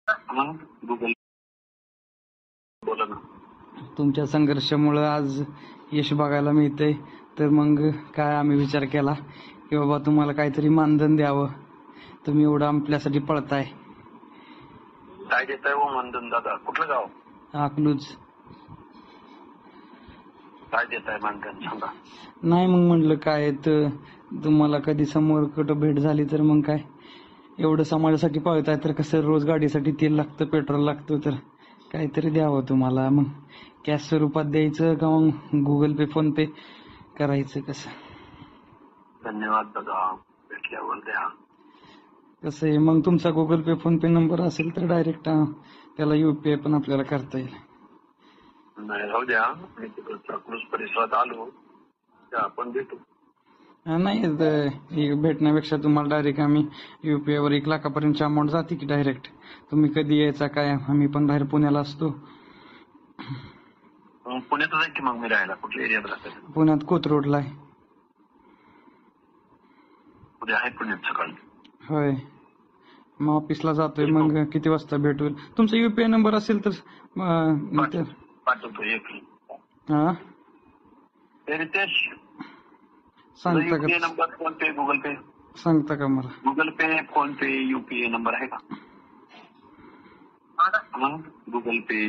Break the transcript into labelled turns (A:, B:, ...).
A: Google बोला ना.
B: तुमच्या संघर्षामुळे आज यश बघायला मिळतंय, तर मग काय आम्ही विचार केला की बाबा तुम्हाला काहीतरी मानधन द्यावं. तुम्ही एवढं आपल्यासाठी पळताय.
A: काय देताय हो मानधन दादा? कुठलं गाव?
B: अकलूज.
A: काय देताय मानधन सांगा.
B: नाही मग म्हटलं काय तर तुम्हाला कधी समोर कुठं भेट झाली तर मग काय एवढं समाजासाठी पळताय तर कसं रोज गाडीसाठी तेल लागतं, पेट्रोल लागतं, तर काहीतरी द्यावं तुम्हाला. मग कॅश स्वरूपात द्यायचं का मग गुगल पे फोन पे करायचं कसं?
A: धन्यवाद दादा, भेटल्यावर द्या.
B: कसं आहे मग तुमचा गुगल पे फोन पे नंबर असेल तर डायरेक्ट त्याला UPI पण आपल्याला करता येईल.
A: नाही राहू द्या, मी तिकडे अकलूज परिसरात आलो त्या आपण भेटू.
B: नाही भेटण्यापेक्षा तुम्हाला डायरेक्ट आम्ही UPI वर 1 लाखापर्यंतची अमाऊंट जाते की डायरेक्ट. तुम्ही कधी यायचा काय? आम्ही पण बाहेर पुण्याला असतो.
A: पुण्यातच आहे की मग मी राहायला. कुठल्या एरियात राहते?
B: पुण्यात कोथरूडला आहे.
A: उद्या आहे पुण्यात सकाळी.
B: होय, मग ऑफिसला जातोय. मग किती वाजता भेटू? तुमचा UPI नंबर असेल तर
A: पाठवतो एक.
B: हा
A: रितेश,
B: सांगता
A: UPI
B: का?
A: नंबर, फोन पे, गुगल पे
B: सांगता का मला?
A: गुगल पे, फोन पे, UPI नंबर आहे का? गुगल पे